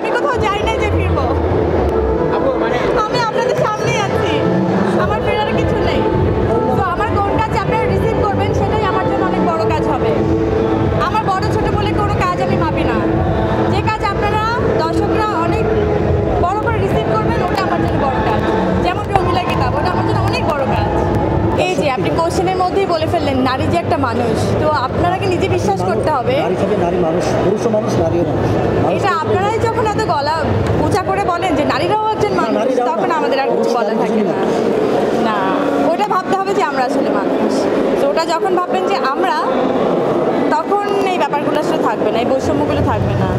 আমি কোথাও যাই নাই যে ফিরবো। আমি আপনাদের সামনেই আছি, আমার ফেরার কিছু নেই। তো আমার কোন কাজ আপনারা রিসিভ করবেন সেটাই আমার জন্য অনেক বড় কাজ হবে। আমার বড় ছোট বলে কোনো কাজ আমি ভাবি না। যে কাজ আপনারা দর্শকরা অনেক বড় করে রিসিভ করবেন ওটা আমার জন্য বড় কাজ। যেমন রঙিলা কিতাব, ওটা আমার জন্য অনেক বড় কাজ। এই যে আপনি কোশ্চেনের মধ্যেই বলে ফেললেন নারী যে একটা মানুষ, তো আপনারাকে নিজে বিশ্বাস করতে হবে। এটা আপনারাই যখন এত গলা উঁচা করে বলেন যে নারীরাও একজন মানুষ, তখন আমাদের আর কিছু বলা থাকে না। না, ওটা ভাবতে হবে যে আমরা আসলে মানুষ। তো ওটা যখন ভাববেন যে আমরা, তখন এই ব্যাপারগুলো আসলে থাকবে না, এই বৈষম্যগুলো থাকবে না।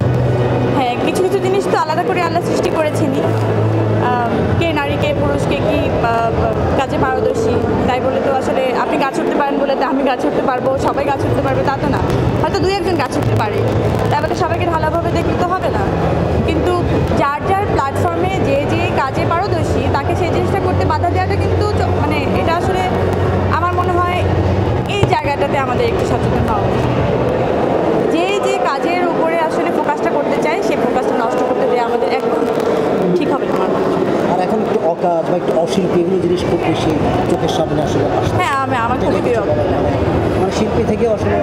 হ্যাঁ, কিছু কিছু জিনিস তো আলাদা করে আল্লাহ সৃষ্টি করেছেনই। কে নারী কে পুরুষ, কে কী কাজে পারদর্শী, তাই বলে তো আসলে আপনি গাছ উঠতে পারেন বলে তো আমি গাছ উঠতে পারবো, সবাই গাছ উঠতে পারবে তা তো না। হয়তো দুই একজন গাছ উঠতে পারে, তাই বলে সবাইকে ঢালাভাবে দেখতে তো হবে না। কিন্তু যার যার প্ল্যাটফর্মে যে যে কাজে পারদর্শী তাকে সেই জিনিসটা করতে বাধা দেওয়াটা কিন্তু মানে এটা আসলে আমার মনে হয় এই জায়গাটাতে আমাদের একটু সচেতন হওয়া উচিত। যে যে কাজের উপরে আসলে ফোকাসটা করতে চাই সেই ফোকাসটা নষ্ট করতে দেওয়া আমাদের একদম ঠিক হবে না। আর এখন একটু অকাজ বা একটু অশিল্পী এগুলো জিনিস খুব বেশি চোখের সামনে আসলে আসে। হ্যাঁ, আমার খুবই বিরক্ত। মানে শিল্পী থেকে আসলে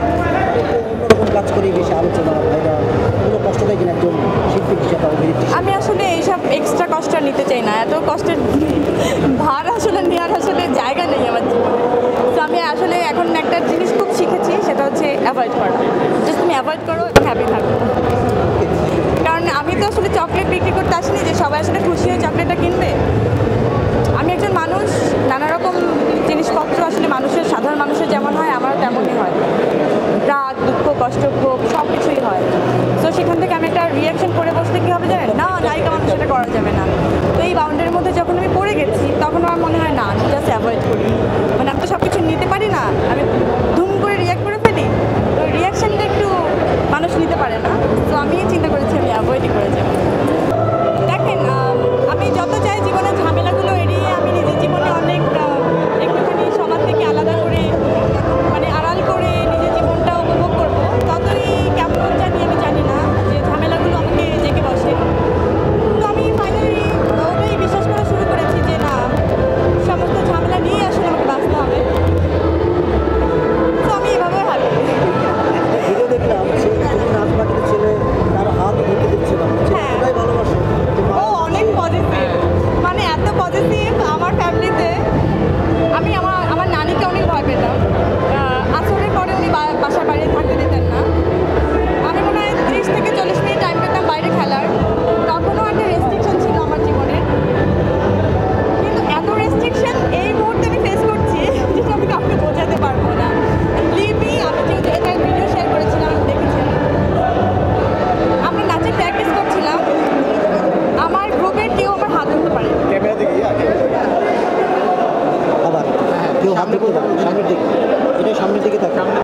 অন্যরকম কাজ করে বেশি আলোচনা ভাইরা কোনো কষ্ট দেয় কিনা একজন শিল্পী হিসাবে অভিনেত্রী। আমি আসলে এইসব এক্সট্রা কষ্ট নিতে চাই না, এত কষ্টের ভার আসলে নেওয়ার আসলে জায়গা নেই আমার জীবনে। তো আমি আসলে এখন একটা জিনিস খুব শিখেছি, সেটা হচ্ছে অ্যাভয়েড করা। জাস্ট তুমি অ্যাভয়েড করো এবং হ্যাপি থাকো। কারণ আমি তো আসলে চকলেট বিক্রি করতে আসিনি যে সবাই আসলে খুশি হয়ে চকলেটটা কিনবে। আমি একজন মানুষ, নানা রকম জিনিসপত্র আসলে মানুষের, সাধারণ মানুষের যেমন হয় আমারও তেমনই হয়। রাগ, দুঃখ, কষ্ট, ক্ষোভ সব কিছুই হয়। তো সেখান থেকে আমি একটা রিয়াকশন করে বসলে কী হবে জানেন, না নায়িকা মানুষ সেটা করা যাবে না। তো এই বাউন্ডারির মধ্যে যখন আমি পড়ে গেছি তখন আমার মনে হয় না, আমি জাস্ট অ্যাভয়েড করি। মানে আমি তো সব কিছু নিতে পারি না, আমি ধুম করে রিয়াক্ট করে ফেলি। তো রিয়াকশানটা একটু মানুষ নিতে পারে না। তো আমি চিন্তা করেছি আমি অ্যাভয়েডই করে যাবো। দেখেন, আমি যত চাই জীবনের ঝামেলাগুলো এড়িয়ে আমি নিজের জীবনে অনেক একটুখানি সবার থেকে আলাদা করে, মানে আড়াল করে নিজের জীবনটা উপভোগ করবো, ততই কেমন জানি আমি জানি না যে ঝামেলাগুলো আমাকে জেগে বসে। তো আমি ফাইনালি ওটাই বিশ্বাস করা শুরু করেছি যে না, সমস্ত ঝামেলা নিয়ে আসলে আমাকে বাঁচতে হবে। তো আমি এভাবে ভাবি। ভিডিও দেখলাম সেই নাচ বাকিতে ছেলে তার হাত ধরতে দিচ্ছে না, সেটাই ভালোবাসে। ও অনেক পজিটিভ, মানে এত পজিটিভ। আমার ফ্যামিলিতে আমি আমার নানিকে অনেক ভয় পেতাম। আসরের পরে উনি বাসার বাইরে থাকতে দিতেন না। আমি মনে হয় 30 থেকে 40 মিনিট টাইম পেতাম বাইরে খেলার। তখনও একটা রেস্ট্রিকশন ছিল আমার জীবনে, কিন্তু এত রেস্ট্রিকশন এই মুহূর্তে আমি ফেস করছি যেটা আমি কাউকে বোঝাতে পারবো না। বিলিভ মি, আমি যেহেতু এটা ভিডিও শেয়ার করেছিলাম, দেখেছেন আমরা নাচের প্র্যাকটিস করছিলাম, আমার গ্রুপের কেউ আমার হাত ধরতে পারে। আবার কেউ হাত ধরতে পারে সামনের দিকে, এটা সামনের দিকে থাকে।